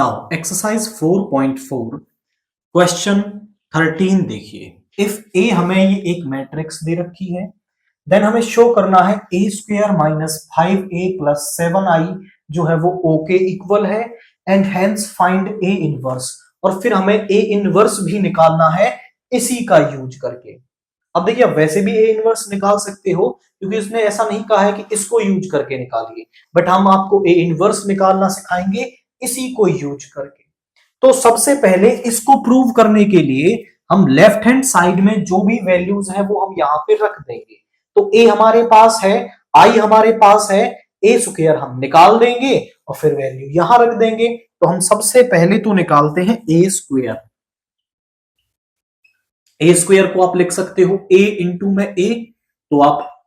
Now exercise 4.4 question 13 देखिए। If ए हमें ये एक मैट्रिक्स दे रखी है, देन हमें शो करना है ए square minus 5a plus 7i जो है वो ओ के इक्वल है and hence find A inverse. और फिर हमें ए इनवर्स भी निकालना है इसी का यूज करके। अब देखिए, वैसे भी ए इनवर्स निकाल सकते हो क्योंकि उसने ऐसा नहीं कहा है कि इसको यूज करके निकालिए, बट हम आपको ए इनवर्स निकालना सिखाएंगे इसी को यूज करके। तो सबसे पहले इसको प्रूव करने के लिए हम लेफ्ट हैंड साइड में जो भी वैल्यूज है वो हम यहां पे रख देंगे। तो ए हमारे पास है, आई हमारे पास है, ए स्क्वायर हम निकाल देंगे और फिर वैल्यू यहां रख देंगे। तो हम सबसे पहले तो निकालते हैं ए स्क्वायर। ए स्क्वायर को आप लिख सकते हो ए इंटू में ए, तो आप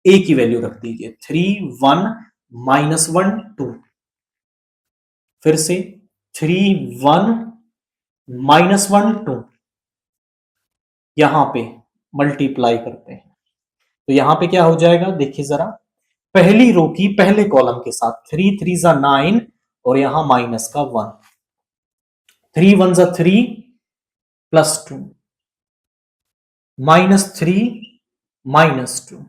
ए की वैल्यू रख दीजिए 3 1 माइनस 1 2। फिर से 3 1 माइनस 1 2, यहां पे मल्टीप्लाई करते हैं तो यहां पे क्या हो जाएगा देखिए जरा, पहली रो की पहले कॉलम के साथ 3 3 जा 9 और यहां माइनस का 1, 3 1 जा 3 प्लस 2 माइनस 3 माइनस 2,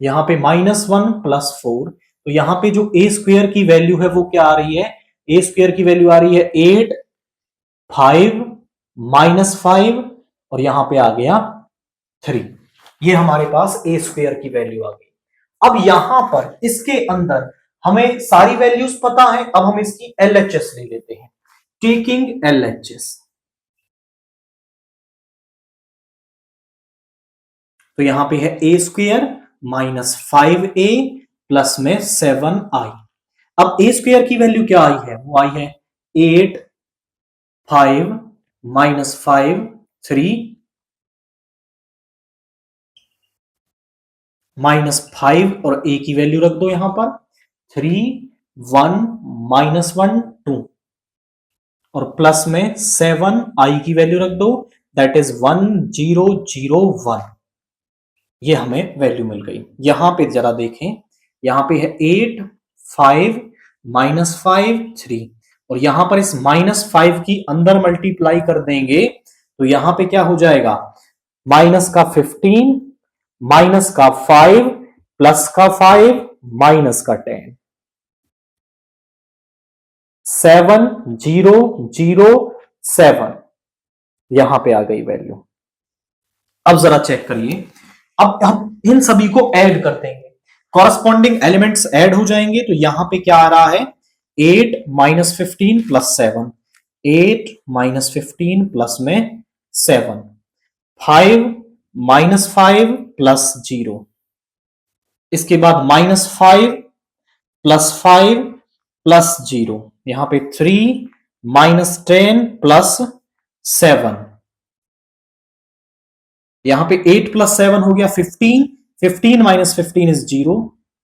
यहां पे माइनस 1 प्लस 4। तो यहां पे जो ए स्क्वायर की वैल्यू है वो क्या आ रही है, ए स्क्वायर की वैल्यू आ रही है 8 5 माइनस 5 और यहां पे आ गया 3। ये हमारे पास ए स्क्वायर की वैल्यू आ गई। अब यहां पर इसके अंदर हमें सारी वैल्यूज पता है, अब हम इसकी एलएचएस ले लेते हैं। टेकिंग एलएचएस, तो यहां पे है ए स्क्वायर माइनस 5a प्लस में 7i। अब ए स्क्वायर की वैल्यू क्या आई है, वो आई है 8 5 माइनस 5 3 माइनस 5 और ए की वैल्यू रख दो यहां पर 3 1 माइनस 1 2 और प्लस में 7 आई की वैल्यू रख दो, दैट इज 1 0 0 1। ये हमें वैल्यू मिल गई। यहां पे जरा देखें, यहां पे है 8 5 माइनस 5 3 और यहां पर इस माइनस 5 की अंदर मल्टीप्लाई कर देंगे तो यहां पे क्या हो जाएगा, माइनस का 15 माइनस का 5 प्लस का 5 माइनस का 10, 7 0 0 7, यहां पे आ गई वैल्यू। अब जरा चेक करिए, अब हम इन सभी को ऐड कर देंगे, कॉरस्पॉन्डिंग एलिमेंट्स ऐड हो जाएंगे। तो यहां पे क्या आ रहा है 8 माइनस 15 प्लस 7, 8 माइनस 15 प्लस में 7, 5 माइनस 5 प्लस 0, इसके बाद माइनस 5 प्लस 5 प्लस 0, यहां पे 3 माइनस 10 प्लस 7, यहां पे 8 प्लस 7 हो गया 15, 15 minus 15 is 0,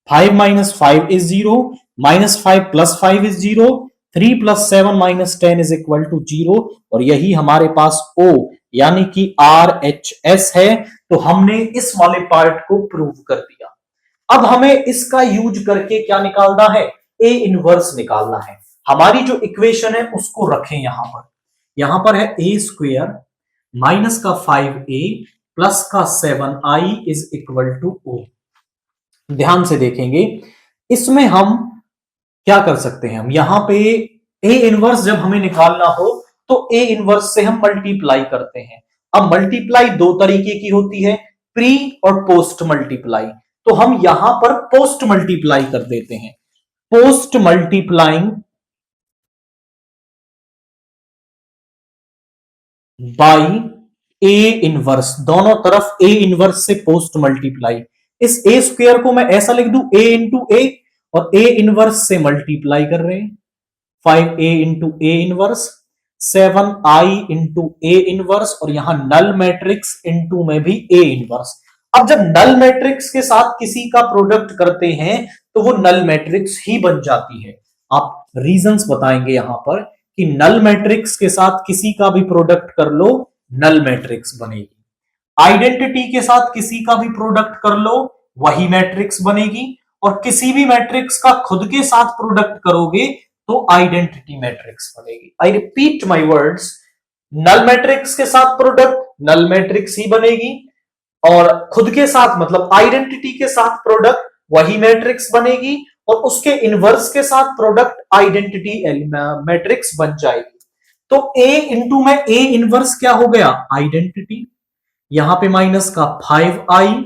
5 minus 5 is 0, minus 5 plus 5 is 0, 3 plus 7 minus 10 is equal to 0 और यही हमारे पास O यानी कि RHS है। तो हमने इस वाले पार्ट को प्रूव कर दिया। अब हमें इसका यूज करके क्या निकालना है, ए इनवर्स निकालना है। हमारी जो इक्वेशन है उसको रखें यहां पर है ए स्क्वायर माइनस का 5a प्लस का 7i is equal to O। ध्यान से देखेंगे, इसमें हम क्या कर सकते हैं, हम यहां पे ए इनवर्स जब हमें निकालना हो तो ए इनवर्स से हम मल्टीप्लाई करते हैं। अब मल्टीप्लाई दो तरीके की होती है, प्री और पोस्ट मल्टीप्लाई। तो हम यहां पर पोस्ट मल्टीप्लाई कर देते हैं, post multiplying by A inverse, दोनों तरफ ए इनवर्स से पोस्ट मल्टीप्लाई। इस ए स्क्वायर को मैं ऐसा लिख दूं ए इंटू ए और ए इनवर्स से मल्टीप्लाई कर रहे हैं, 5a into a inverse, 7i into a inverse और यहां नल मैट्रिक्स इंटू में भी ए इनवर्स। अब जब नल मैट्रिक्स के साथ किसी का प्रोडक्ट करते हैं तो वो नल मैट्रिक्स ही बन जाती है। आप रीजंस बताएंगे यहां पर कि नल मैट्रिक्स के साथ किसी का भी प्रोडक्ट कर लो नल मैट्रिक्स बनेगी, आइडेंटिटी के साथ किसी का भी प्रोडक्ट कर लो वही मैट्रिक्स बनेगी, और किसी भी मैट्रिक्स का खुद के साथ प्रोडक्ट करोगे तो आइडेंटिटी मैट्रिक्स बनेगी। I repeat my words, null matrix के साथ प्रोडक्ट नल मैट्रिक्स ही बनेगी, और खुद के साथ मतलब आइडेंटिटी के साथ प्रोडक्ट वही मैट्रिक्स बनेगी, और उसके इनवर्स के साथ प्रोडक्ट आइडेंटिटी मैट्रिक्स बन जाएगी। तो A इंटू में A इनवर्स क्या हो गया, आइडेंटिटी, यहां पे माइनस का 5i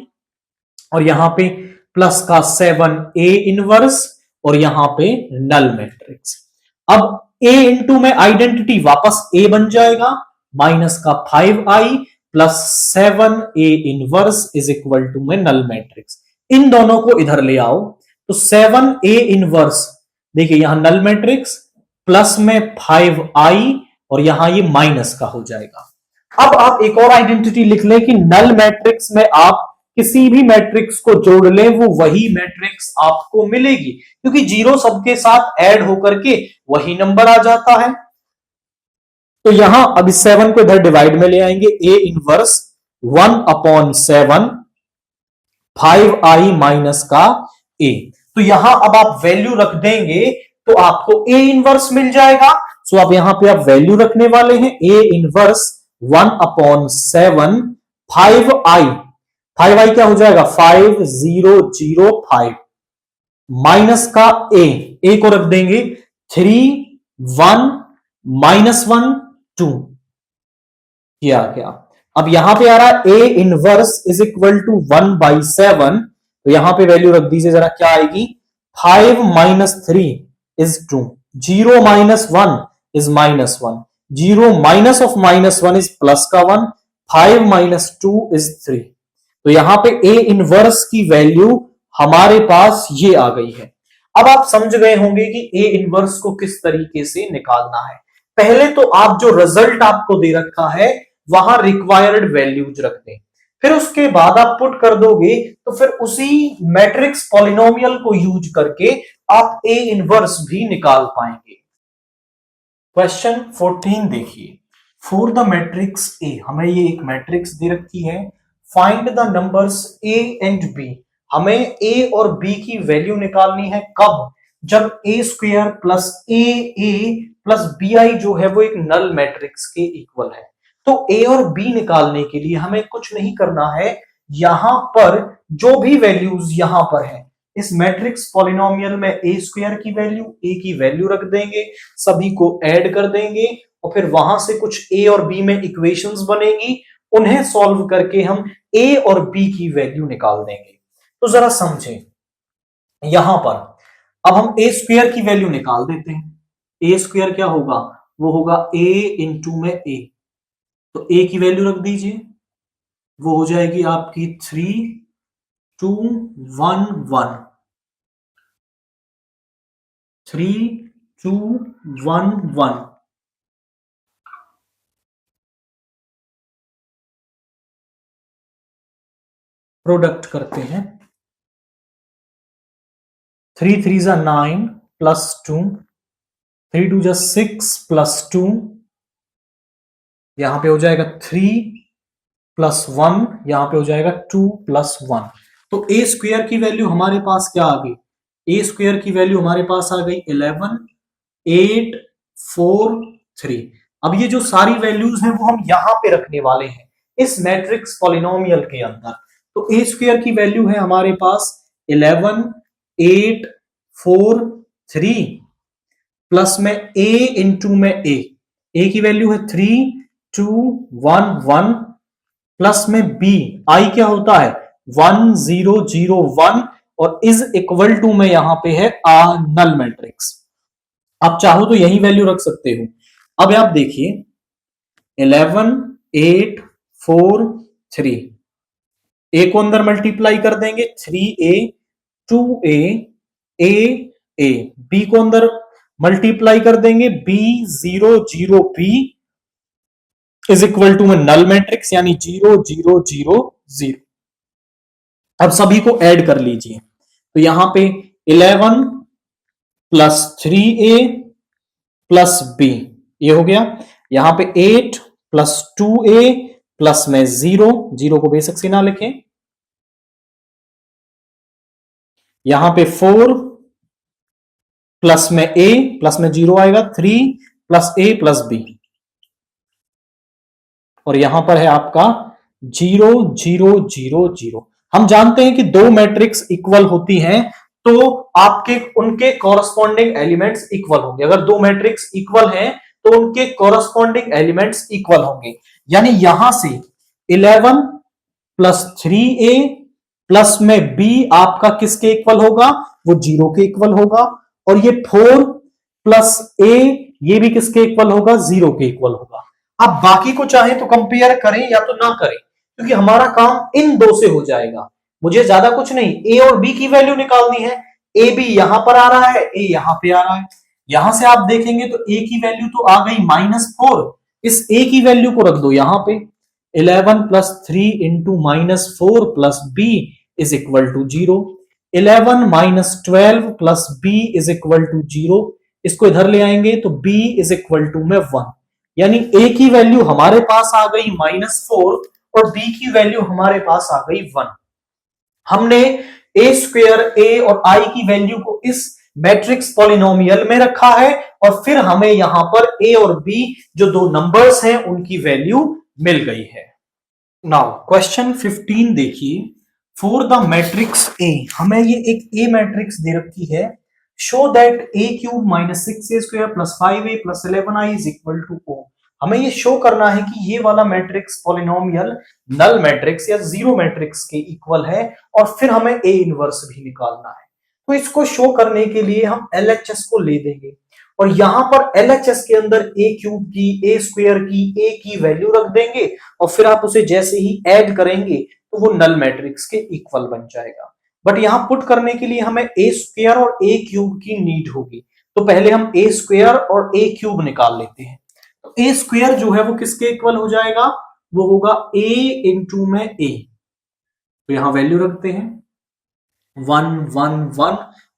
और यहां पे प्लस का 7A इनवर्स और यहां पे नल मैट्रिक्स। अब A इंटू में आइडेंटिटी वापस A बन जाएगा, माइनस का 5i plus 7A inverse is equal to में नल मैट्रिक्स। इन दोनों को इधर ले आओ तो 7A इनवर्स, देखिए यहां नल मैट्रिक्स प्लस में 5i और यहां ये माइनस का हो जाएगा। अब आप एक और आइडेंटिटी लिख लें कि नल मैट्रिक्स में आप किसी भी मैट्रिक्स को जोड़ लें वो वही मैट्रिक्स आपको मिलेगी, क्योंकि जीरो सबके साथ ऐड होकर के वही नंबर आ जाता है। तो यहां अब इस 7 को इधर डिवाइड में ले आएंगे, A इनवर्स 1/7 5i माइनस का A। तो यहां अब आप वैल्यू रख देंगे तो आपको A इनवर्स मिल जाएगा। सो अब यहां पे आप वैल्यू रखने वाले हैं, A इनवर्स 1/7 5i क्या हो जाएगा 5005 माइनस का A को रख देंगे 3 1 -1 2 किया गया। अब यहां पे आ रहा है A inverse is equal to 1/7, तो यहां पे वैल्यू रख दीजिए जरा, क्या आएगी 5 - 3 is 2, 0 - 1 is -1, 0 minus of -1 is plus का 1, 5 - 2 इज 3। तो यहां पे A इनवर्स की वैल्यू हमारे पास ये आ गई है। अब आप समझ गए होंगे कि A इनवर्स को किस तरीके से निकालना है। पहले तो आप जो रिजल्ट आपको दे रखा है वहां रिक्वायर्ड वैल्यूज रख दें, फिर उसके बाद आप पुट कर दोगे तो फिर उसी मैट्रिक्स पॉलिनोमियल को यूज करके आप A इनवर्स भी निकाल पाएंगे। क्वेश्चन 14 देखिए, फॉर द मैट्रिक्स A, हमें ये एक मैट्रिक्स दे रखी है, find the numbers A and B। हमें A और B की वैल्यू निकालनी है कब, जब A square plus A plus BI जो है वो एक नल मैट्रिक्स के इक्वल है। तो A और B निकालने के लिए हमें कुछ नहीं करना है, यहां पर जो भी वैल्यूज यहां पर है इस मैट्रिक्स पॉलिनोमियल में A स्क्वायर की वैल्यू A की वैल्यू रख देंगे, सभी को ऐड कर देंगे और फिर वहां से कुछ A और B में इक्वेशंस बनेगी, उन्हें सॉल्व करके हम A और B की वैल्यू निकाल देंगे। तो जरा समझें, यहां पर अब हम A स्क्वायर की वैल्यू निकाल देते हैं। A स्क्वायर क्या होगा, वो होगा A इंटू में A, तो A की वैल्यू रख दीजिए, वो हो जाएगी आपकी 3 2 1 1 3 2 1 1। प्रोडक्ट करते हैं, 3 3 जा 9 प्लस 2, 3 2 जा 6 प्लस 2, यहां पे हो जाएगा 3 प्लस 1, यहां पे हो जाएगा 2 प्लस 1। तो A स्क्वायर की वैल्यू हमारे पास क्या आ गई, A स्क्वायर की वैल्यू हमारे पास आ गई 11 8 4 3। अब ये जो सारी वैल्यूज हैं वो हम यहां पे रखने वाले हैं इस मैट्रिक्स पॉलिनोमियल के अंदर। तो A स्क्वायर की वैल्यू है हमारे पास 11 8 4 3 प्लस में A इंटू में A की वैल्यू है 3 2 1 1 प्लस में B I क्या होता है 1 0 0 1 और इज इक्वल टू में यहां पे है नल मैट्रिक्स। आप चाहो तो यही वैल्यू रख सकते हो। अब आप देखिए 11 8 4 3, A को अंदर मल्टीप्लाई कर देंगे 3A 2A A B को अंदर मल्टीप्लाई कर देंगे B 0 0 B is equal to में नल मैट्रिक्स यानी 0 0 0 0। अब सभी को ऐड कर लीजिए, तो यहां पे 11 प्लस 3A प्लस B ये हो गया, यहां पे 8 प्लस 2A प्लस में 0 0 को बेशक से ना लिखें, यहां पे 4 प्लस में ए, प्लस में 0 आएगा, 3 प्लस ए प्लस बी, और यहां पर है आपका 0 0 0 0। हम जानते हैं कि दो मैट्रिक्स इक्वल होती हैं तो आपके उनके कॉरस्पॉन्डिंग एलिमेंट्स इक्वल होंगे। अगर दो मैट्रिक्स इक्वल हैं तो उनके कॉरस्पॉन्डिंग एलिमेंट्स इक्वल होंगे। यानी यहां से 11 प्लस 3a प्लस में b आपका किसके इक्वल होगा? वो 0 के इक्वल होगा। और ये 4 प्लस a ये भी किसके इक्वल होगा? 0 के इक्वल होगा। आप बाकी को चाहे तो कंपेयर करें या तो ना करें, क्योंकि हमारा काम इन दो से हो जाएगा। मुझे ज्यादा कुछ नहीं, a और b की वैल्यू निकालनी है। ए बी यहां पर आ रहा है, ए यहां पे आ रहा है। यहां से आप देखेंगे तो a की वैल्यू तो आ गई -4, इस a की वैल्यू को रख दो यहां पे। 11 plus 3 into -4 plus b is equal to 0। 11 minus 12 plus b is equal to 0। इसको इधर ले आएंगे तो b इज इक्वल टू में 1। यानी a की वैल्यू हमारे पास आ गई -4 और b की वैल्यू हमारे पास आ गई 1। हमने a स्क्वेयर, a और i की वैल्यू को इस मैट्रिक्स पॉलिनोमियल में रखा है और फिर हमें यहां पर a और b जो दो नंबर्स हैं उनकी वैल्यू मिल गई है। नाउ क्वेश्चन 15 देखिए। फॉर द मैट्रिक्स a, हमें ये एक a मैट्रिक्स दे रखी है। Show that a cube minus 6a square plus 5a plus 11i is equal to o। हमें ये शो करना है कि ये वाला मैट्रिक्स पॉलिनोमियल नल मैट्रिक्स या जीरो मैट्रिक्स के इक्वल है और फिर हमें a इनवर्स भी निकालना है। तो इसको शो करने के लिए हम LHS को ले देंगे और यहां पर LHS के अंदर a क्यूब की, a स्क्वायर की, a की वैल्यू रख देंगे और फिर आप उसे जैसे ही ऐड करेंगे तो वो नल मैट्रिक्स के इक्वल बन जाएगा। बट यहां पुट करने के लिए हमें a स्क्वायर और a क्यूब की नीड होगी, तो पहले हम a स्क्वायर और a क्यूब निकाल लेते हैं। तो a स्क्वायर जो है वो किसके इक्वल हो जाएगा? वो होगा a इंटू में a। तो यहां वैल्यू रखते हैं 1 1 1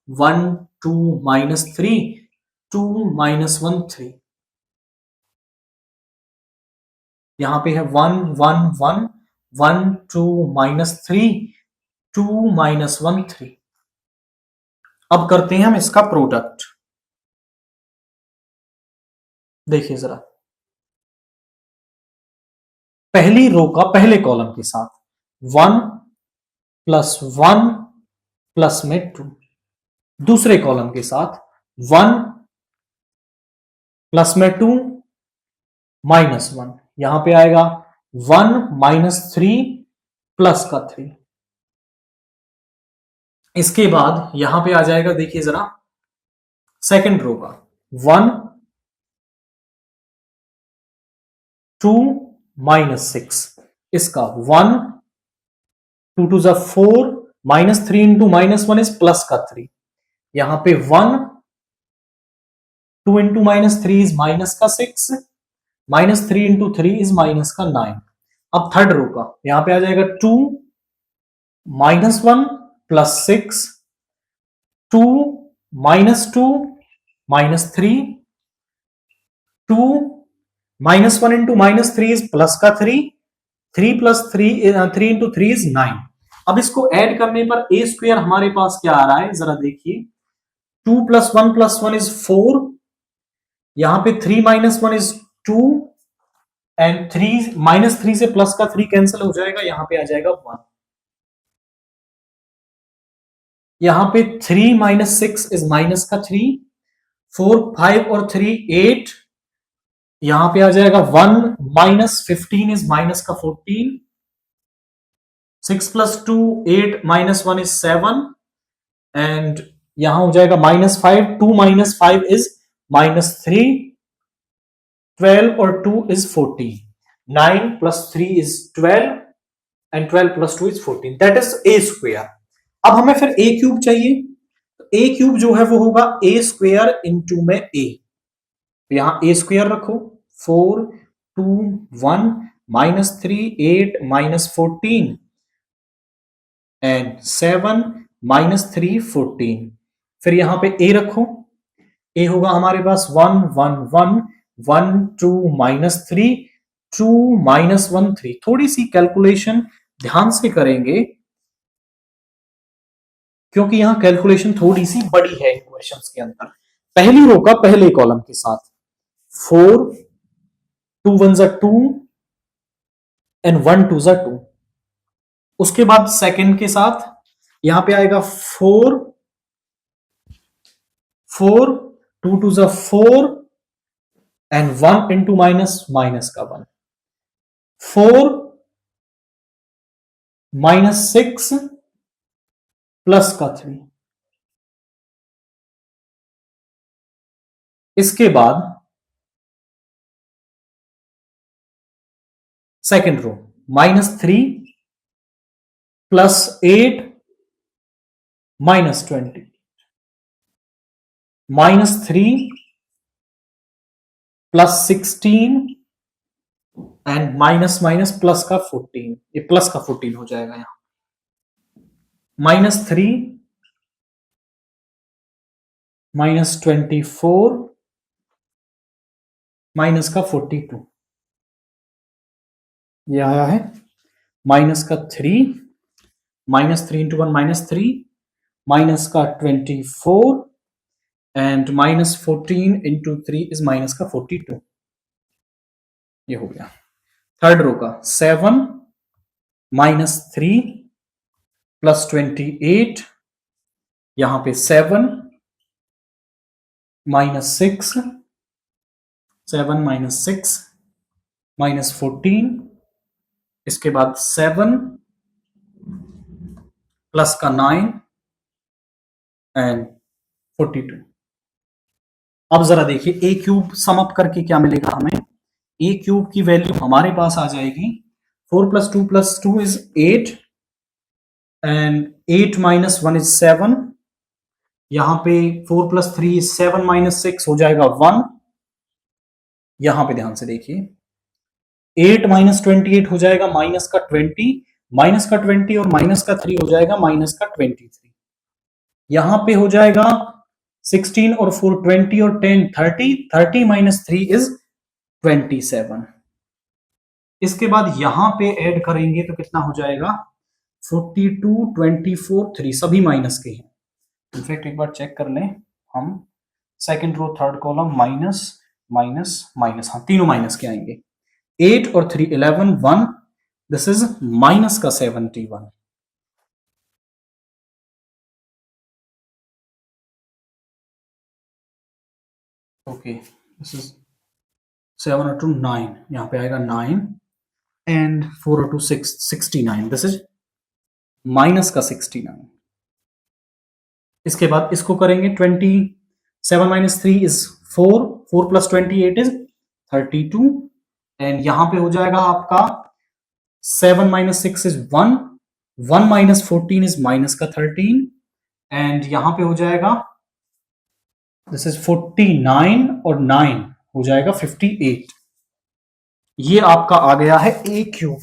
1 2 -3 2 -1 3। यहां पे है 1 1 1 1 2 -3 2 -1 3। अब करते हैं हम इसका प्रोडक्ट। देखिए जरा, पहली रो का पहले कॉलम के साथ 1 प्लस 1 प्लस में 2, दूसरे कॉलम के साथ 1 प्लस में 2 -1, यहां पे आएगा 1 -3 प्लस का 3। इसके बाद यहां पे आ जाएगा, देखिए जरा सेकंड रो का 1 2 -6, इसका 1 2 2 जा 4 -3 इंटू -1 इज प्लस का 3। यहां पे 1 2 इंटू -3 इज माइनस का 6, -3 इंटू 3 इज माइनस का 9। अब थर्ड रो का यहां पे आ जाएगा 2 -1 प्लस 6 2 -2 -3 2 -1 इंटू -3 इज प्लस का 3 3 प्लस 3 इंटू 3 इज 9। अब इसको ऐड करने पर a स्क्वायर हमारे पास क्या आ रहा है जरा देखिए, 2 प्लस 1 इज 4, यहां पे 3 -1 इज 2 एंड 3 -3 से प्लस का 3 कैंसिल हो जाएगा, यहां पे आ जाएगा 1। यहां पे 3 -6 इज माइनस का 3, 4 5 और 3 8, यहां पे आ जाएगा 1 -15 इज माइनस का 14, 6 प्लस 2 8 -1 इज 7 एंड यहां हो जाएगा -5, 2 -5 इज -3, 12 और 2 is 14, 9 plus 3 is 12 and 12 plus 2 is 14, that is a square। अब हमें फिर a क्यूब चाहिए, तो a क्यूब जो है वो होगा a स्क्वायर इंटू में a। यहां a स्क्वायर रखो 4 2 1 -3 8 -14 एंड 7 -3 14। फिर यहां पे a रखो, a होगा हमारे पास 1 1 1 1 2 -3 2 -1 3। थोड़ी सी कैलकुलेशन ध्यान से करेंगे क्योंकि यहां कैलकुलेशन थोड़ी सी बड़ी है क्वेश्चंस के अंदर। पहली रो का पहले कॉलम के साथ 4, 2 1 जा 2 एंड 1 2 जा 2। उसके बाद सेकंड के साथ यहां पे आएगा 4, 4 2 2 जा 4 एंड 1 इंटू माइनस माइनस का 1, 4 -6 प्लस का 3। इसके बाद second row -3 +8 -20, -3 +16 and minus minus plus का 14, ये प्लस का 14 हो जाएगा यहां, -3 -24 माइनस का 42, ये आया है माइनस का 3, -3 इंटू 1 -3, माइनस का 24 एंड -14 इंटू 3 इज माइनस का 42, ये हो गया। थर्ड रो का 7 -3 +28, यहां पे 7 -6, 7 -6 -14, इसके बाद 7 प्लस का 9 एंड 42। अब जरा देखिए ए क्यूब सम अप करके क्या मिलेगा हमें। ए क्यूब की वैल्यू हमारे पास आ जाएगी 4 + 2 + 2 इज 8 एंड 8 - 1 इज 7। यहां पे 4 + 3 इज 7 - 6 हो जाएगा 1। यहां पे ध्यान से देखिए 8 - 28 हो जाएगा माइनस का 20, माइनस का 20 और माइनस का 3 हो जाएगा माइनस का 23। यहां पे हो जाएगा 16 और 4 20 और 10 30, 30 - 3 इज 27। इसके बाद यहां पे ऐड करेंगे तो कितना हो जाएगा 42 24 3 सभी माइनस के हैं। इनफैक्ट एक बार चेक कर लें हम, second row third column minus minus minus, हाँ तीनों माइनस के आएंगे। 8 और 3 11 1, दिस इज माइनस का 71। ओके दिस इज 7 और 2 9, यहां पे आएगा 9 एंड 4 और 2 6 69, दिस इज माइनस का 69। इसके बाद इसको करेंगे 27 - 3 इज 4, 4 + 28 इज 32 एंड यहां पे हो जाएगा आपका 7 - 6 इज 1, 1 - 14 इज माइनस का 13 एंड यहां पे हो जाएगा दिस इज 49 और 9 हो जाएगा 58। ये आपका आ गया है ए क्यूब।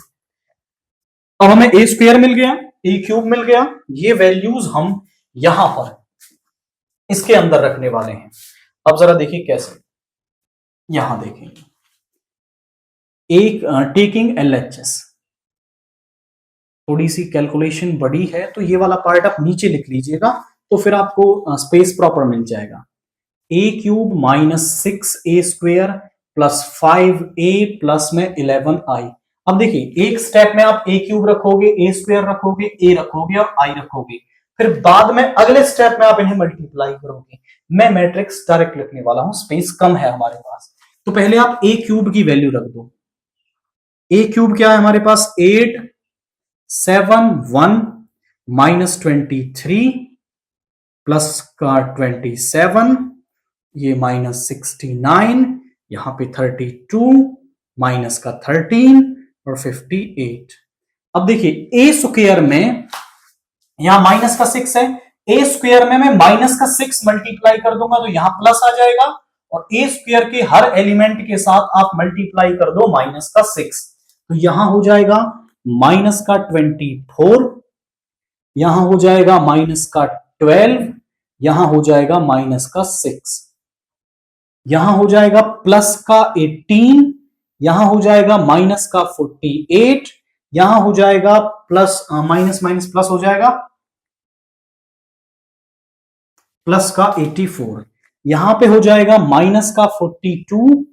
अब हमें ए स्क्वायर मिल गया, ए क्यूब मिल गया, ये वैल्यूज हम यहां पर इसके अंदर रखने वाले हैं। अब जरा देखिए कैसे, यहां देखेंगे एक टेकिंग एलएचएस, थोड़ी सी कैलकुलेशन बड़ी है तो ये वाला पार्ट आप नीचे लिख लीजिएगा तो फिर आपको स्पेस प्रॉपर मिल जाएगा। ए क्यूब -6a² + 5a प्लस में 11i। अब देखिए एक स्टेप में आप ए क्यूब रखोगे, ए स्क्वायर रखोगे, ए रखोगे और आई रखोगे, फिर बाद में अगले स्टेप में आप इन्हें मल्टीप्लाई करोगे। मैं मैट्रिक्स डायरेक्ट लिखने वाला हूं, स्पेस कम है हमारे पास, तो पहले आप ए क्यूब की वैल्यू रख दो। ए क्यूब क्या है हमारे पास 8 7 1 -23 प्लस का 27, ये -69, यहां पे 32 माइनस का 13 और 58। अब देखिए ए स्क्वायर में यहां माइनस का 6 है, ए स्क्वायर में मैं माइनस का 6 मल्टीप्लाई कर दूंगा तो यहां प्लस आ जाएगा, और ए स्क्वायर के हर एलिमेंट के साथ आप मल्टीप्लाई कर दो माइनस का 6, तो यहां हो जाएगा माइनस का 24, यहां हो जाएगा माइनस का 12, यहां हो जाएगा माइनस का 6, यहां हो जाएगा प्लस का 18, यहां हो जाएगा माइनस का 48, यहां हो जाएगा प्लस माइनस माइनस प्लस हो जाएगा प्लस का 84, यहां पे हो जाएगा माइनस का 42,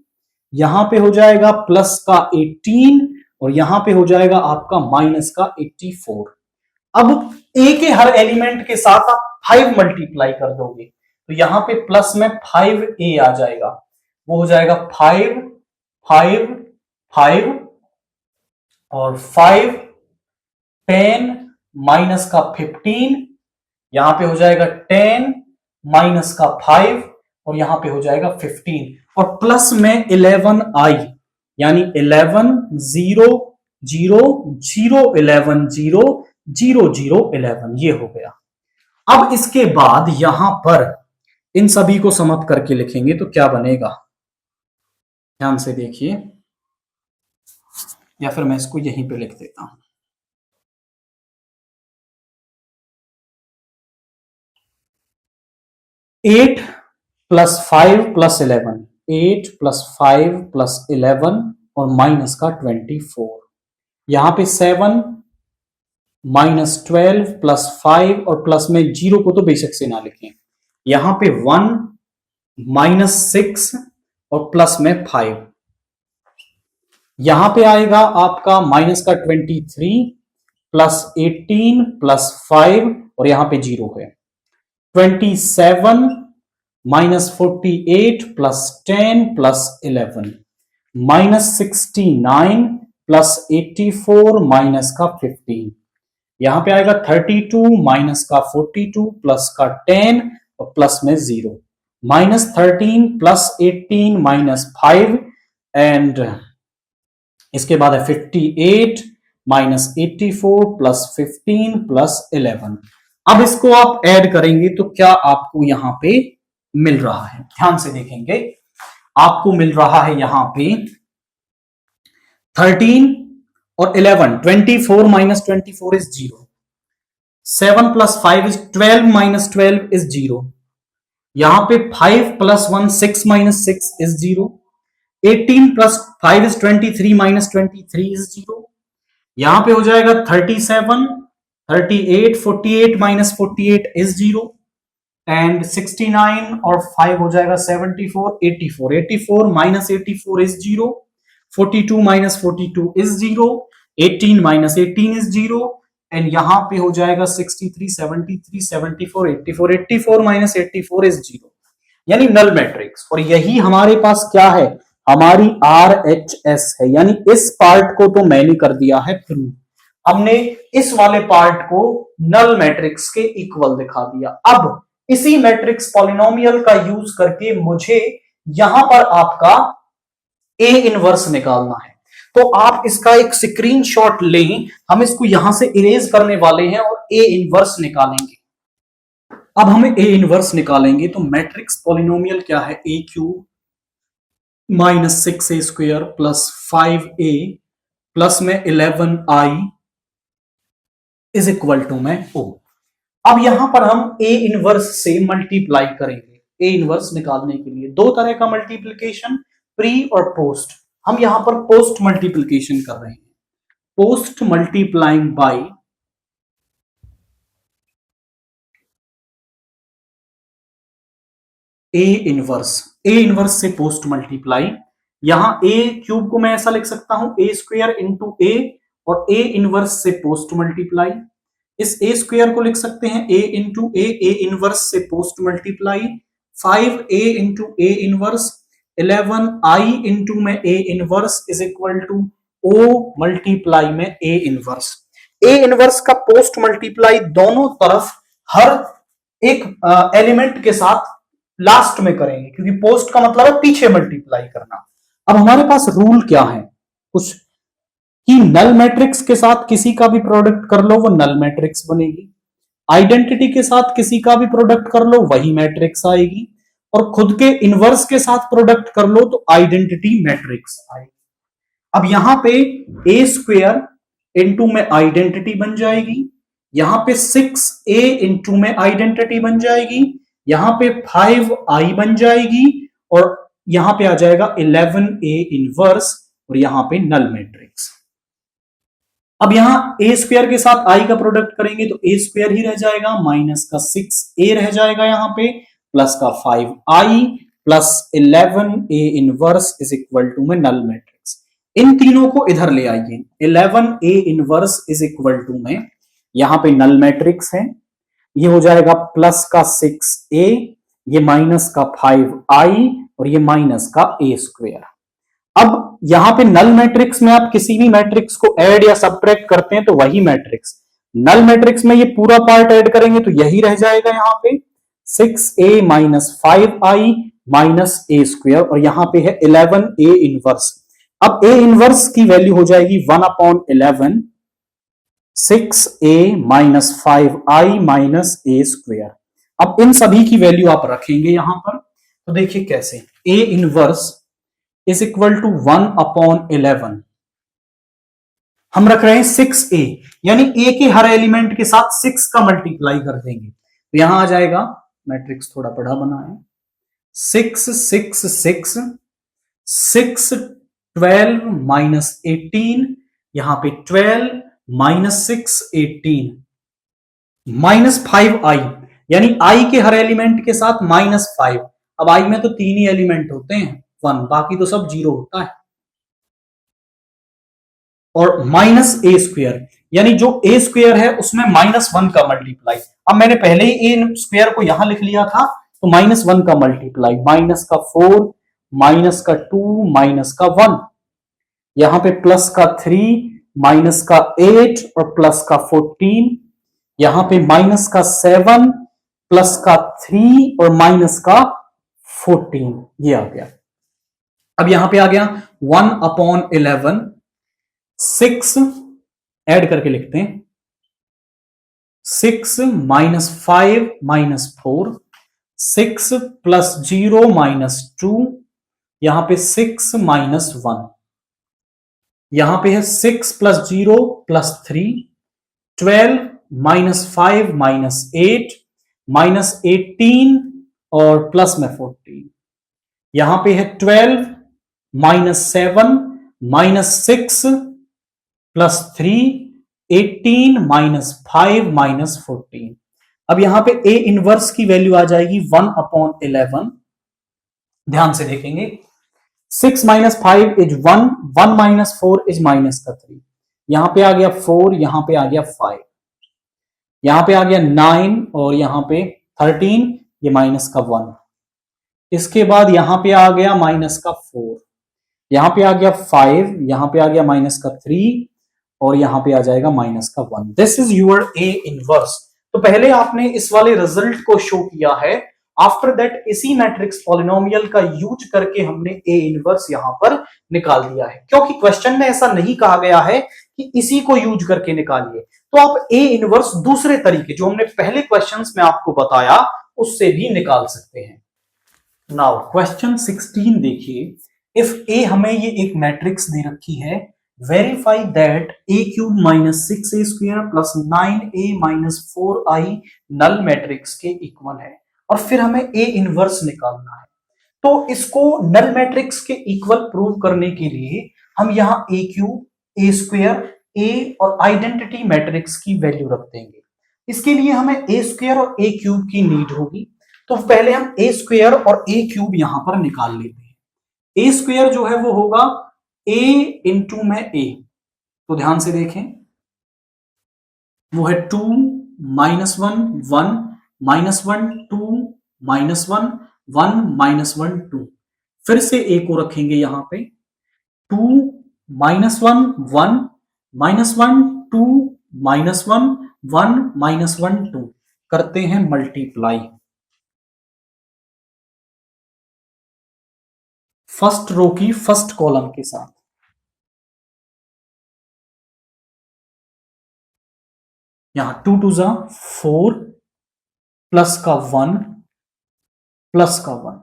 यहां पे हो जाएगा प्लस का 18 और यहां पे हो जाएगा आपका माइनस का 84। अब ए के हर एलिमेंट के साथ आप 5 मल्टीप्लाई कर दोगे तो यहां पे प्लस में 5a आ जाएगा, वो हो जाएगा 5 5 5 और 5 10 माइनस का 15, यहां पे हो जाएगा 10 माइनस का 5 और यहां पे हो जाएगा 15 और प्लस में 11i यानी 11 0 0 0 11 0 0 0 11 ये हो गया। अब इसके बाद यहां पर इन सभी को सम अप करके लिखेंगे तो क्या बनेगा, ध्यान से देखिए, या फिर मैं इसको यहीं पे लिख देता हूं। 8 प्लस 5 प्लस 11, 8 प्लस 5 प्लस 11 और माइनस का 24, यहां पे 7 माइनस 12 प्लस 5 और प्लस में 0 को तो बेशक से ना लिखें, यहां पे 1 माइनस 6 और प्लस में 5, यहां पे आएगा आपका माइनस का 23 प्लस 18 प्लस 5 और यहां पे 0 है, 27 minus 48 plus 10 plus 11 minus 69 plus 84 minus का 15, यहां पे आएगा 32 माइनस का 42 प्लस का 10 और प्लस में 0 माइनस 13 प्लस 18 माइनस 5 एंड इसके बाद है 58 माइनस 84 प्लस 15 प्लस 11। अब इसको आप ऐड करेंगे तो क्या आपको यहां पे मिल रहा है, ध्यान से देखेंगे, आपको मिल रहा है यहां पे 13 और 11, 24 minus 24 is 0, 7 plus 5 is 12 minus 12 is 0, यहां पे 5 plus 1 6 minus 6 is 0, 18 plus 5 is 23 minus 23 is 0, यहां पे हो जाएगा 37 38 48 माइनस 48 इज 0 एंड 69 और 5 हो जाएगा 74 84 84 minus 84 is 0, 42 minus 42 is 0, 18 minus 18 is 0 and यहां पे हो जाएगा 63 73 74 84 84 माइनस 84 इज 0 यानी नल मैट्रिक्स। और यही हमारे पास क्या है, हमारी RHS है, यानी इस पार्ट को तो मैंने कर दिया है प्रूव, हमने इस वाले पार्ट को नल मैट्रिक्स के इक्वल दिखा दिया। अब इसी मैट्रिक्स पॉलिनोमियल का यूज करके मुझे यहां पर आपका ए इनवर्स निकालना है, तो आप इसका एक स्क्रीनशॉट लें, हम इसको यहां से इरेज करने वाले हैं और ए इनवर्स निकालेंगे। अब हमें ए इनवर्स निकालेंगे तो मैट्रिक्स पॉलिनोमियल क्या है, a cube minus 6a square plus 5a plus में 11i इज इक्वल टू में ओ। अब यहां पर हम ए इनवर्स से मल्टीप्लाई करेंगे, ए इनवर्स निकालने के लिए दो तरह का मल्टीप्लीकेशन, प्री और पोस्ट। हम यहां पर पोस्ट मल्टीप्लीकेशन कर रहे हैं, post multiplying by A inverse, a inverse से पोस्ट मल्टीप्लाई, यहां ए क्यूब को मैं ऐसा लिख सकता हूं ए स्क्वायर इंटू ए और ए इनवर्स से पोस्ट मल्टीप्लाई, इस ए स्क्वायर को लिख सकते हैं ए इंटू ए इनवर्स से post multiply, 5a into a inverse, 11i into में a inverse is equal to O multiply में ए इनवर्स। ए इनवर्स का पोस्ट मल्टीप्लाई दोनों तरफ हर एक एलिमेंट के साथ लास्ट में करेंगे, क्योंकि पोस्ट का मतलब है पीछे मल्टीप्लाई करना। अब हमारे पास रूल क्या है कुछ कि नल मैट्रिक्स के साथ किसी का भी प्रोडक्ट कर लो वो नल मैट्रिक्स बनेगी, आइडेंटिटी के साथ किसी का भी प्रोडक्ट कर लो वही मैट्रिक्स आएगी, और खुद के इनवर्स के साथ प्रोडक्ट कर लो तो आइडेंटिटी मैट्रिक्स आएगी। अब यहां पे ए स्क्वायर इंटू में आइडेंटिटी बन जाएगी, यहां पे 6a इंटू में आइडेंटिटी बन जाएगी, यहां पे 5i बन जाएगी और यहां पे आ जाएगा 11a इनवर्स और यहां पे नल मैट्रिक्स। अब यहां ए स्क्वायर के साथ आई का प्रोडक्ट करेंगे तो ए स्क्वायर ही रह जाएगा, माइनस का 6a रह जाएगा यहां पे, प्लस का 5i plus 11a inverse is equal to में नल मैट्रिक्स। इन तीनों को इधर ले आइए। 11a inverse is equal to में यहां पे नल मैट्रिक्स है, ये हो जाएगा प्लस का 6a, ये माइनस का 5i और ये माइनस का a स्क्वेयर। अब यहां पे नल मैट्रिक्स में आप किसी भी मैट्रिक्स को ऐड या सब्ट्रैक्ट करते हैं तो वही मैट्रिक्स, नल मैट्रिक्स में ये पूरा पार्ट ऐड करेंगे तो यही रह जाएगा यहां पे 6a minus 5i minus a square, और यहां पे है 11a इनवर्स। अब a इनवर्स की वैल्यू हो जाएगी 1/11 6a minus 5i minus a square. अब इन सभी की वैल्यू आप रखेंगे यहां पर, तो देखिए कैसे, a inverse is equal to 1/11, हम रख रहे हैं 6a, यानी a के हर एलिमेंट के साथ 6 का मल्टीप्लाई कर देंगे, तो यहां आ जाएगा, मैट्रिक्स थोड़ा बड़ा बना है, 6 6 6 6 12 माइनस 18, यहां पे 12 माइनस 6 18 माइनस 5i, यानी i के हर एलिमेंट के साथ -5। अब i में तो 3 ही एलिमेंट होते हैं, 1, बाकी तो सब 0 होता है, और माइनस a स्क्वेयर, यानी जो a स्क्वेयर है उसमें -1 का मल्टीप्लाई। अब मैंने पहले ही a स्क्वेयर को यहां लिख लिया था, तो -1 का मल्टीप्लाई, माइनस का 4 माइनस का 2 माइनस का 1, यहां पे प्लस का 3 माइनस का 8 और प्लस का 14, यहां पे माइनस का 7 प्लस का 3 और माइनस का 14, ये आ गया। अब यहां पे आ गया 1/11, 6 ऐड करके लिखते हैं, 6 माइनस 5 माइनस 4, 6 प्लस 0 माइनस 2, यहां पे 6 माइनस 1, यहां पे है 6 plus 0 plus 3, 12 minus 5 minus 8 minus 18 और प्लस में 14, यहां पे है 12 minus 7 minus 6 plus 3 18 minus 5 minus 14। अब यहां पे a इनवर्स की वैल्यू आ जाएगी 1/11, ध्यान से देखेंगे, 6 minus 5 is 1, 1 minus 4 is minus का 3, यहां पे आ गया 4, यहां पे आ गया 5, यहां पे आ गया 9 और यहां पे 13, ये माइनस का 1, इसके बाद यहां पे आ गया माइनस का 4, यहां पे आ गया 5, यहां पे आ गया माइनस का 3 और यहां पे आ जाएगा माइनस का 1। This is your a inverse. तो पहले आपने इस वाले रिजल्ट को शो किया है, आफ्टर दैट इसी मैट्रिक्स पॉलिनोमियल का यूज करके हमने a इनवर्स यहां पर निकाल दिया है, क्योंकि क्वेश्चन में ऐसा नहीं कहा गया है कि इसी को यूज करके निकालिए, तो आप a इनवर्स दूसरे तरीके जो हमने पहले क्वेश्चंस में आपको बताया उससे भी निकाल सकते हैं। नाउ क्वेश्चन 16 देखिए, इफ a हमें ये एक मैट्रिक्स दे रखी है, verify that a cube minus 6a square plus 9a minus 4i null matrix के इक्वल है, और फिर हमें a इनवर्स निकालना है। तो इसको नल मैट्रिक्स के इक्वल प्रूव करने के लिए हम यहां a cube, a square, a और आइडेंटिटी मैट्रिक्स की वैल्यू रख देंगे। इसके लिए हमें a स्क्वायर और a क्यूब की नीड होगी, तो पहले हम a स्क्वायर और a क्यूब यहां पर निकाल लेते हैं। a स्क्वायर जो है वो होगा a इंटू में a, तो ध्यान से देखें, वो है 2 माइनस 1 1 माइनस 1 2 माइनस 1 1 माइनस 1 2, फिर से a को रखेंगे यहां पे 2 माइनस 1 1 माइनस 1 2 माइनस 1 1 माइनस 1 2, करते हैं मल्टीप्लाई फर्स्ट रो की फर्स्ट कॉलम के साथ, यहां 2 2 जा 4 प्लस का 1 प्लस का 1,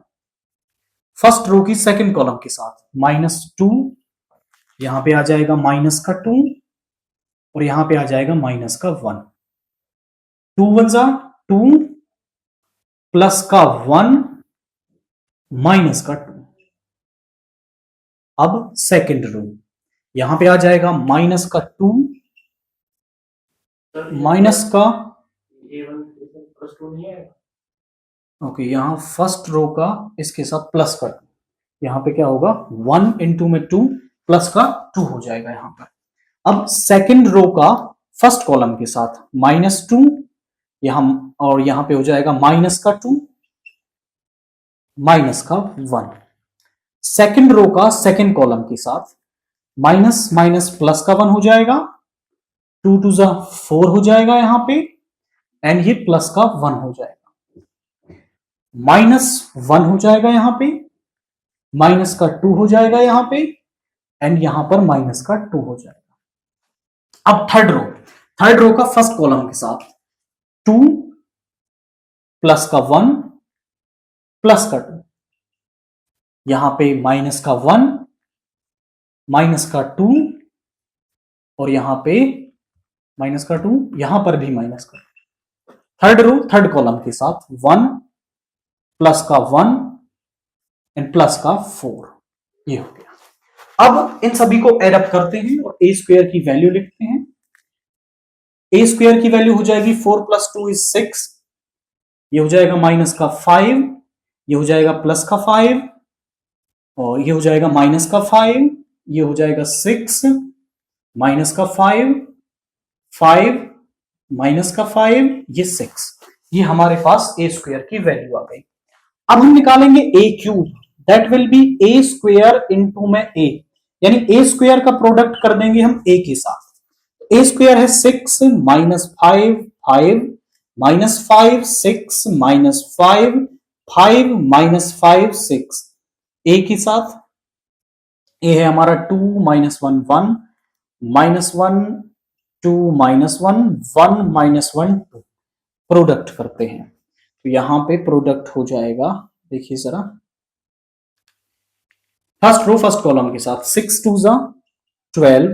फर्स्ट रो की सेकंड कॉलम के साथ -2, यहां पे आ जाएगा माइनस का 2 और यहां पे आ जाएगा माइनस का 1, 2 1 जा 2 प्लस का 1 माइनस का 2। अब सेकंड रो, यहां पे आ जाएगा माइनस का 2 माइनस का ओके, यहाँ फर्स्ट रो का इसके साथ प्लस कर, यहाँ पे क्या होगा 1 इंटू में 2 प्लस का 2 हो जाएगा यहाँ पर। अब सेकंड रो का फर्स्ट कॉलम के साथ -2 यहां, और यहां पे हो जाएगा माइनस का 2 माइनस का 1। सेकंड रो का सेकंड कॉलम के साथ माइनस माइनस प्लस का 1 हो जाएगा, 2 2 जा 4 हो जाएगा यहां पे, एंड ये प्लस का 1 हो जाएगा, -1 हो जाएगा यहां पे, माइनस का 2 हो जाएगा यहां पे, एंड यहां पर माइनस का 2 हो जाएगा। अब थर्ड रो का फर्स्ट कॉलम के साथ 2 प्लस का 1 प्लस का 2, यहां पे माइनस का 1 माइनस का 2, और यहां पे माइनस का 2, यहां पर भी माइनस का 2। थर्ड रो थर्ड कॉलम के साथ 1 प्लस का 1 एंड प्लस का 4, ये हो गया। अब इन सभी को एड अप करते हैं और ए स्क्वायर की वैल्यू लिखते हैं। ए स्क्वायर की वैल्यू हो जाएगी 4 प्लस 2 इज 6, ये हो जाएगा माइनस का 5, ये हो जाएगा प्लस का 5, और ये हो जाएगा माइनस का 5, ये हो जाएगा 6 माइनस का 5 5 माइनस का 5, ये 6। ये हमारे पास ए स्क्वायर की वैल्यू आ गई। अब हम निकालेंगे a cube, that will be a square into में ए, यानी ए स्क्वायर का प्रोडक्ट कर देंगे हम ए के साथ। ए स्क्वायर है 6 माइनस 5 5 माइनस 5 6 माइनस 5 5 माइनस 5 6, ए के साथ ए है हमारा 2 minus 1 1 minus 1 2 minus 1 1 minus 1 2, product करते हैं तो यहां पे प्रोडक्ट हो जाएगा, देखिए जरा, फर्स्ट रो फर्स्ट कॉलम के साथ 6 2 जा 12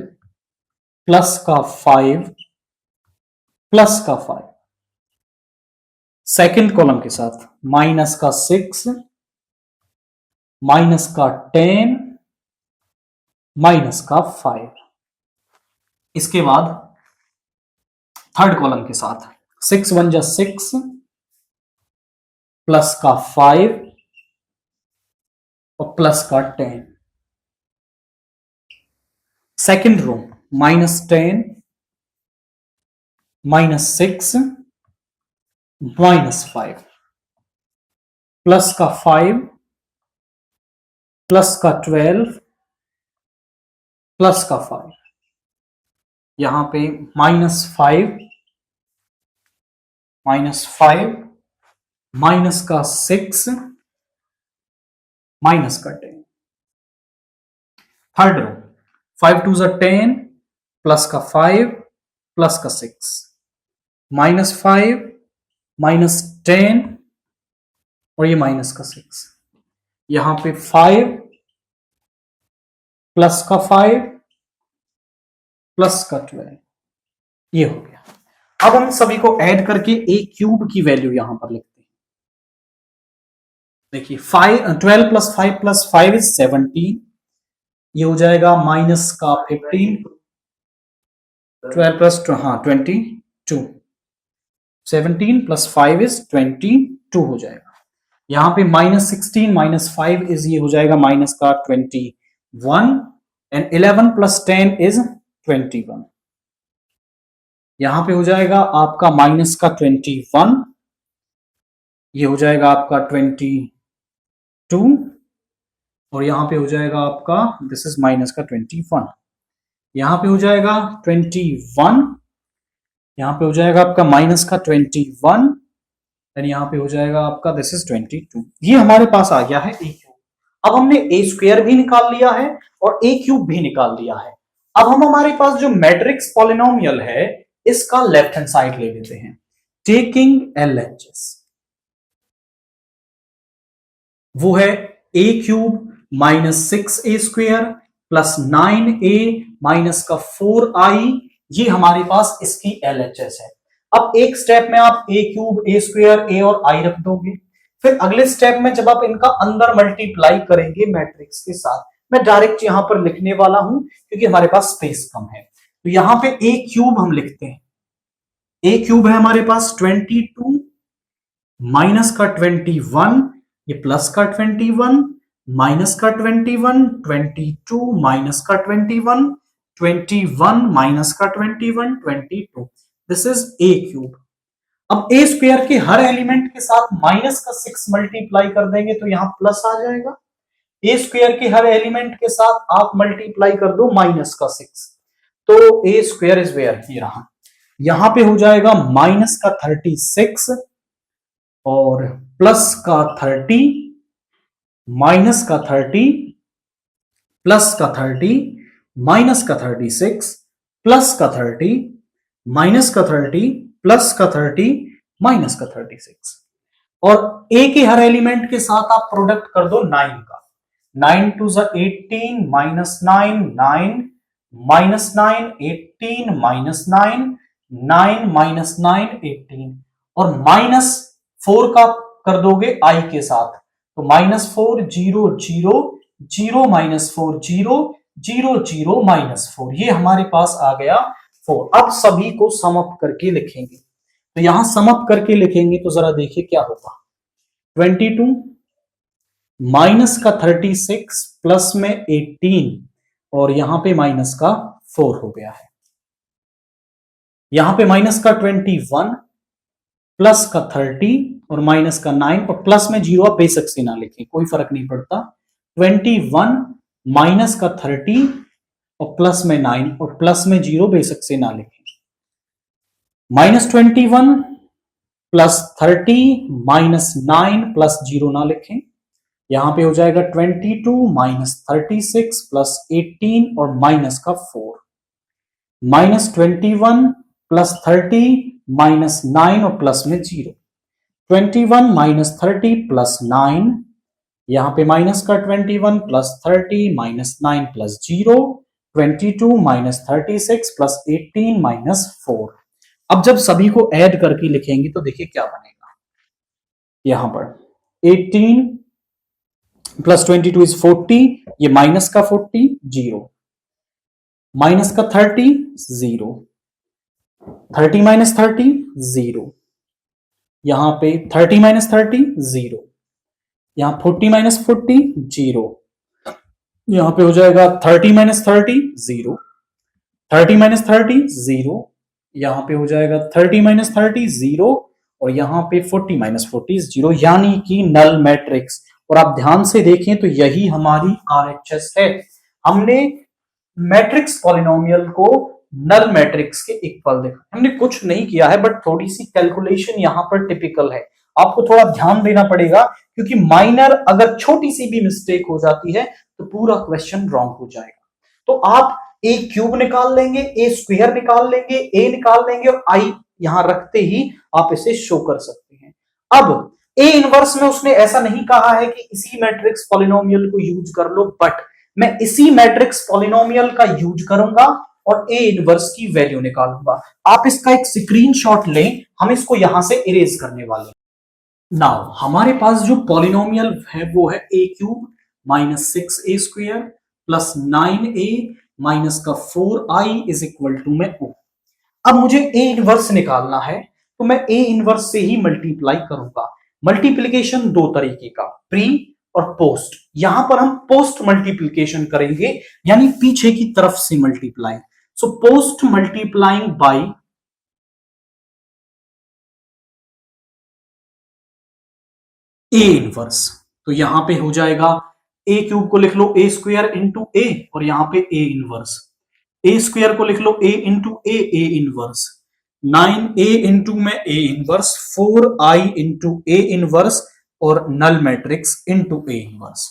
प्लस का 5 प्लस का 5, सेकंड कॉलम के साथ माइनस का 6 माइनस का 10 माइनस का 5, इसके बाद थर्ड कॉलम के साथ 6 1 जा 6 प्लस का 5 और प्लस का 10, सेकंड रो -10 -6 -5 प्लस का 5 प्लस का 12 प्लस का 5, यहां पे -5 -5 माइनस का 6 माइनस का 10, थर्ड रो 5 2 जा 10 प्लस का 5 प्लस का 6, -5 -10 और ये माइनस का 6, यहां पे 5 प्लस का 5 प्लस का 12, ये हो गया। अब हम सभी को ऐड करके ए क्यूब की वैल्यू यहां पर लिखते हैं। देखिए 12 प्लस 5 प्लस 5 इज 17, ये हो जाएगा माइनस का 15, 12 प्लस 22, 17 प्लस 5 इज 22 हो जाएगा। यहां पे -16 माइनस 5 इज, ये हो जाएगा माइनस का 21, एंड 11 प्लस 10 इज 21, यहां पे हो जाएगा आपका माइनस का 21, ये हो जाएगा आपका 22, और यहां पे हो जाएगा आपका दिस इज माइनस का 21, यहां पे हो जाएगा 21, यहां पे हो जाएगा आपका माइनस का 21, एंड यहां पे हो जाएगा आपका दिस इज 22। ये हमारे पास आ गया है ए क्यूब। अब हमने ए स्क्वायर भी निकाल लिया है और ए क्यूब भी निकाल लिया है। अब हम हमारे पास जो मैट्रिक्स पॉलिनोमियल है इसका लेफ्ट हैंड साइड ले लेते हैं, टेकिंग LHS, वो है a cube minus 6a square plus 9a minus का 4i, ये हमारे पास इसकी LHS है। अब एक स्टेप में आप ए क्यूब ए स्क्वायर ए और आई रख दोगे, फिर अगले स्टेप में जब आप इनका अंदर मल्टीप्लाई करेंगे मैट्रिक्स के साथ, मैं डायरेक्ट यहां पर लिखने वाला हूं क्योंकि हमारे पास स्पेस कम है, तो यहां पे ए क्यूब हम लिखते हैं। ए क्यूब है हमारे पास 22 माइनस का 21, ये प्लस का 21, माइनस का 21, 22 माइनस का 21, 21 माइनस का 21, 22। This is a cube. अब ए स्क्वायर के हर एलिमेंट के साथ माइनस का 6 मल्टीप्लाई कर देंगे तो यहां प्लस आ जाएगा। ए स्क्वायर के हर एलिमेंट के साथ आप मल्टीप्लाई कर दो माइनस का 6, तो ए स्क्वायर इज वेयर, ये रहा। यहां पे हो जाएगा माइनस का 36 और प्लस का 30, माइनस का 30, प्लस का 30, माइनस का 36, प्लस का 30, माइनस का 30, प्लस का 30, माइनस का 36। और ए के हर एलिमेंट के साथ आप प्रोडक्ट कर दो 9 का। 9 टू ज़ 18 माइनस 9, 9 माइनस 9, 18 माइनस 9, 9 माइनस 9, 18। और माइनस 4 का कर दोगे आई के साथ, तो माइनस 4, 0 0 0 माइनस 4 0 0 0 माइनस 4, ये हमारे पास आ गया 4। अब सभी को सम अप करके लिखेंगे, तो यहां सम अप करके लिखेंगे तो जरा देखिए क्या होगा। 22 माइनस का 36 प्लस में 18 और यहां पे माइनस का 4 हो गया है। यहां पे माइनस का 21 प्लस का 30 और माइनस का 9 और प्लस में 0 आप बेशक से ना लिखें, कोई फर्क नहीं पड़ता। 21 माइनस का 30 और प्लस में 9 और प्लस में 0 बेशक से ना लिखें। माइनस 21 प्लस 30 माइनस 9 प्लस 0 ना लिखें। यहां पे हो जाएगा 22 माइनस 36 प्लस 18 और माइनस का 4। माइनस 21 प्लस 30 माइनस 9 और प्लस में 0। 21 माइनस 30 प्लस 9, यहां पे माइनस का 21 plus 30 minus 9 plus 0। 22 minus 36 plus 18 minus 4। अब जब सभी को ऐड करके लिखेंगे तो देखिए क्या बनेगा। यहां पर 18 प्लस 22 इज 40, ये माइनस का 40 0, माइनस का 30 0, 30 माइनस 30 0, यहां पे 30 माइनस 30 0, यहां 40 माइनस 40 0, यहां पे हो जाएगा 30 माइनस 30 0, 30 माइनस 30 0, यहां पे हो जाएगा 30 माइनस 30 0 और यहां पे 40 माइनस 40 0, यानी कि नल मैट्रिक्स। और आप ध्यान से देखें तो यही हमारी आरएचएस है। हमने मैट्रिक्स पॉलिनोमियल को नल मैट्रिक्स के इक्वल देखा, हमने कुछ नहीं किया है, बट थोड़ी सी कैलकुलेशन यहां पर टिपिकल है। आपको थोड़ा ध्यान देना पड़ेगा, क्योंकि माइनर अगर छोटी सी भी मिस्टेक हो जाती है तो पूरा क्वेश्चन रॉन्ग हो जाएगा। तो आप ए क्यूब निकाल लेंगे, ए स्क्वायर निकाल लेंगे, ए निकाल लेंगे और आई यहां रखते ही आप इसे शो कर सकते हैं। अब ए इनवर्स में उसने ऐसा नहीं कहा है कि इसी मैट्रिक्स पॉलिनोमियल को यूज कर लो, बट मैं इसी मैट्रिक्स पॉलिनोमियल का यूज करूंगा और ए इनवर्स की वैल्यू निकालूंगा। आप इसका एक स्क्रीनशॉट लें, हम इसको यहां से इरेज करने वाले हैं। नाउ हमारे पास जो पॉलिनोमियल है वो है a cube minus 6a square plus 9a minus का 4i इज इक्वल टू में ओ। अब मुझे ए इनवर्स निकालना है, तो मैं ए इनवर्स से ही मल्टीप्लाई करूंगा। मल्टीप्लीकेशन दो तरीके का, प्री और पोस्ट। यहां पर हम पोस्ट मल्टीप्लीकेशन करेंगे, यानी पीछे की तरफ से multiply. So post multiplying by A inverse, तो यहां पे हो जाएगा ए क्यूब को लिख लो ए स्क्वायर इंटू ए और यहां पे ए इनवर्स। ए स्क्वायर को लिख लो a into a inverse. 9a into में a inverse, 4i into a inverse और null matrix into a inverse.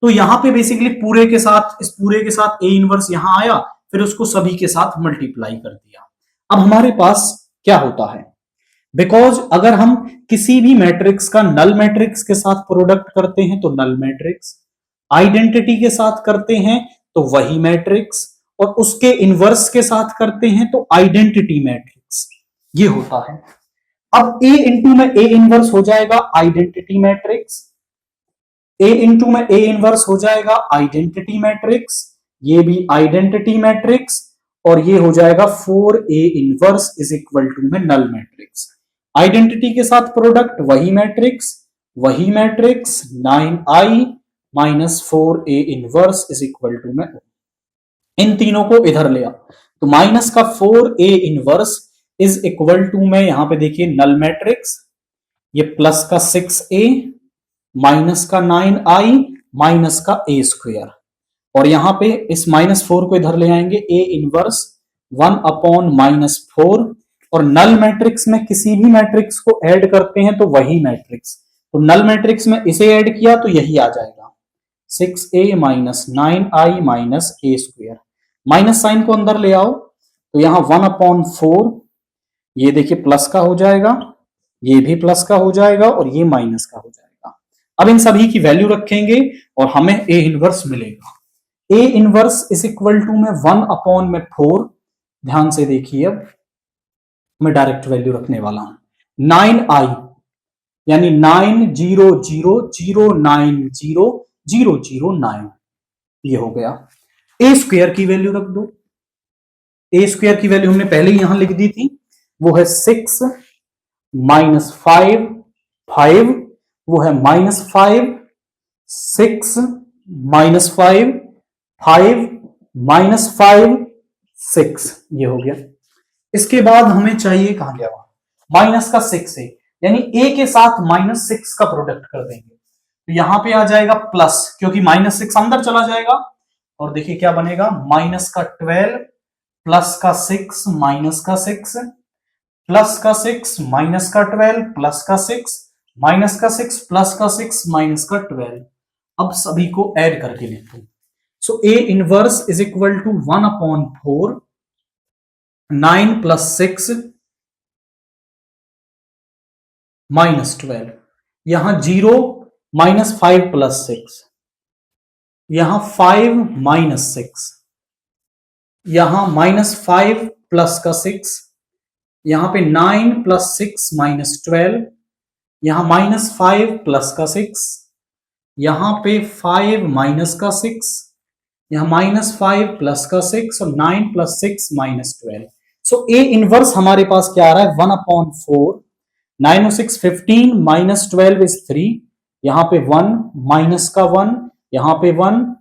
तो यहां पे बेसिकली पूरे के साथ, इस पूरे के साथ ए इनवर्स यहां आया, फिर उसको सभी के साथ मल्टीप्लाई कर दिया। अब हमारे पास क्या होता है, बिकॉज अगर हम किसी भी मैट्रिक्स का नल मैट्रिक्स के साथ प्रोडक्ट करते हैं तो नल मैट्रिक्स, आइडेंटिटी के साथ करते हैं तो वही मैट्रिक्स, और उसके इनवर्स के साथ करते हैं तो आइडेंटिटी मैट्रिक्स, ये होता है। अब ए इंटू में ए इनवर्स हो जाएगा आइडेंटिटी मैट्रिक्स, ए इंटू में ए इनवर्स हो जाएगा आइडेंटिटी मैट्रिक्स, ये भी आइडेंटिटी मैट्रिक्स, और ये हो जाएगा 4a inverse is equal to में नल मैट्रिक्स। आइडेंटिटी के साथ प्रोडक्ट, वही matrix 9i minus 4a inverse is equal to में इन तीनों को इधर ले आ, तो माइनस का 4a inverse is equal to में यहां पे देखिए नल मैट्रिक्स, ये प्लस का 6a माइनस का 9i माइनस का a स्क्वायर, और यहां पे इस -4 को इधर ले आएंगे, a इनवर्स 1 अपॉन -4, और नल मैट्रिक्स में किसी भी मैट्रिक्स को ऐड करते हैं तो वही मैट्रिक्स, तो नल मैट्रिक्स में इसे ऐड किया तो यही आ जाएगा 6a minus 9i minus a square, minus sign को अंदर ले आओ तो यहां 1 अपॉन 4, ये देखिए प्लस का हो जाएगा, ये भी प्लस का हो जाएगा और ये माइनस का हो जाएगा। अब इन सभी की वैल्यू रखेंगे और हमें a इनवर्स मिलेगा। a inverse is equal to में 1 अपॉन में 4, ध्यान से देखिए, अब मैं डायरेक्ट वैल्यू रखने वाला हूं 9i यानी 900090009, ये हो गया। a स्क्वायर की वैल्यू रख दो, a स्क्वायर की वैल्यू हमने पहले ही यहां लिख दी थी, वो है 6 माइनस 5 वो है -5, 6 माइनस 5 माइनस 5 6, ये हो गया। इसके बाद हमें चाहिए, कहां गया वहां, माइनस का 6a, यानी a के साथ -6 का प्रोडक्ट कर देंगे, तो यहां पे आ जाएगा प्लस, क्योंकि -6 अंदर चला जाएगा, और देखिए क्या बनेगा, माइनस का 12 प्लस का 6 माइनस का 6 प्लस का 6 माइनस का 12 प्लस का 6 माइनस का 6 प्लस का 6 माइनस का 12। अब सभी को ऐड करके लिखते हैं, so a inverse is equal to 1 upon 4, 9 plus 6 minus 12, यहां 0 माइनस 5 प्लस 6, यहां 5 माइनस 6, यहां -5 प्लस का 6, यहां पे 9 प्लस 6 माइनस 12, यहां -5 प्लस का 6, यहां पे 5 माइनस का 6, यहां -5 प्लस का 6 और 9 plus 6 minus 12। So a inverse हमारे पास क्या आ रहा है, 1 अपॉन 4, 9 और 6 15 माइनस 12 इज 3, यहां पे 1 माइनस का 1, यहां पे 1,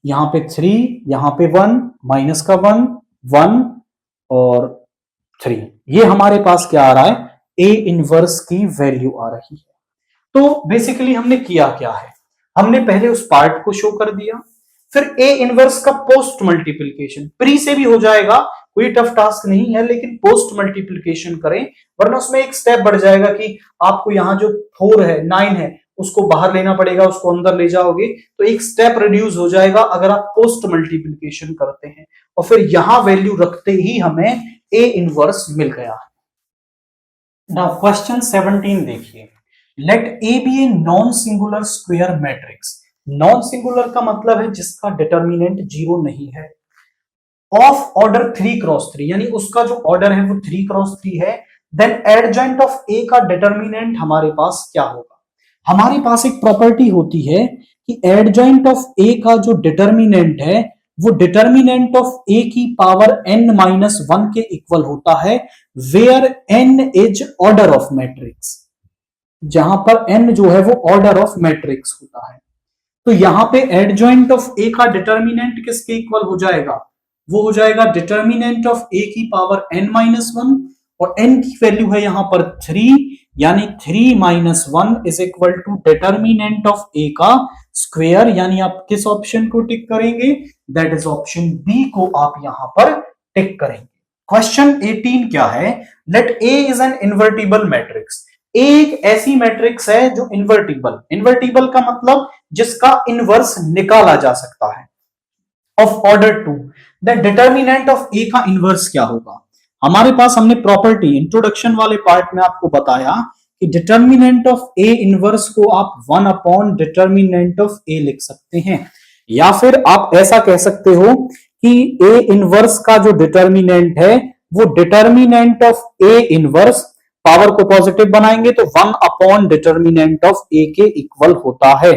यहां पे 3, यहां पे 1 माइनस का 1 1 और 3, ये हमारे पास क्या आ रहा है, a इनवर्स की वैल्यू आ रही है। तो बेसिकली हमने किया क्या है, हमने पहले उस पार्ट को शो कर दिया, फिर a इनवर्स का पोस्ट मल्टीप्लिकेशन, प्री से भी हो जाएगा, कोई टफ टास्क नहीं है, लेकिन पोस्ट मल्टीप्लिकेशन करें, वरना उसमें एक स्टेप बढ़ जाएगा कि आपको यहां जो 4 है 9 है उसको बाहर लेना पड़ेगा, उसको अंदर ले जाओगे तो एक स्टेप रिड्यूस हो जाएगा अगर आप पोस्ट मल्टीप्लिकेशन करते हैं, और फिर यहां वैल्यू रखते ही हमें a इनवर्स मिल गया। नाउ क्वेश्चन 17 देखिए, let a be a non singular square matrix, non singular का मतलब है जिसका डिटर्मिनेंट 0 नहीं है, ऑफ ऑर्डर 3x3, यानी उसका जो ऑर्डर है वो 3x3 है, देन एडजॉइंट ऑफ a का डिटर्मिनेंट हमारे पास क्या होगा, हमारे पास एक प्रॉपर्टी होती है कि एडजॉइंट ऑफ a का जो डिटर्मिनेंट है वो डिटर्मिनेंट ऑफ a की पावर n-1 के इक्वल होता है, where n is order of matrix, जहां पर n जो है वो ऑर्डर ऑफ मैट्रिक्स होता है। तो यहां पे एडजॉइंट ऑफ a का डिटर्मिनेंट किसके इक्वल हो जाएगा, वो हो जाएगा डिटर्मिनेंट ऑफ a की पावर n-1, और n की वैल्यू है यहां पर 3, यानी 3-1 is equal to determinant of a का स्क्वायर, यानी आप किस ऑप्शन को टिक करेंगे, दैट इज ऑप्शन बी को आप यहां पर टिक करेंगे। क्वेश्चन 18 क्या है, let a is an invertible matrix, एक ऐसी मैट्रिक्स है जो इन्वर्टिबल का मतलब जिसका इनवर्स निकाला जा सकता है, of order 2, the determinant of a का इनवर्स क्या होगा, हमारे पास हमने प्रॉपर्टी इंट्रोडक्शन वाले पार्ट में आपको बताया कि डिटर्मिनेंट ऑफ a इनवर्स को आप 1 अपॉन डिटर्मिनेंट ऑफ a लिख सकते हैं, या फिर आप ऐसा कह सकते हो कि a इनवर्स का जो डिटर्मिनेंट है वो determinant of a inverse, power को पॉजिटिव बनाएंगे तो 1 अपॉन डिटर्मिनेंट ऑफ a के इक्वल होता है।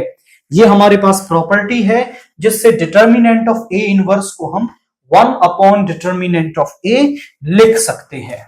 ये हमारे पास प्रॉपर्टी है जिससे डिटर्मिनेंट ऑफ a इनवर्स को हम 1 अपॉन डिटर्मिनेंट ऑफ a लिख सकते हैं।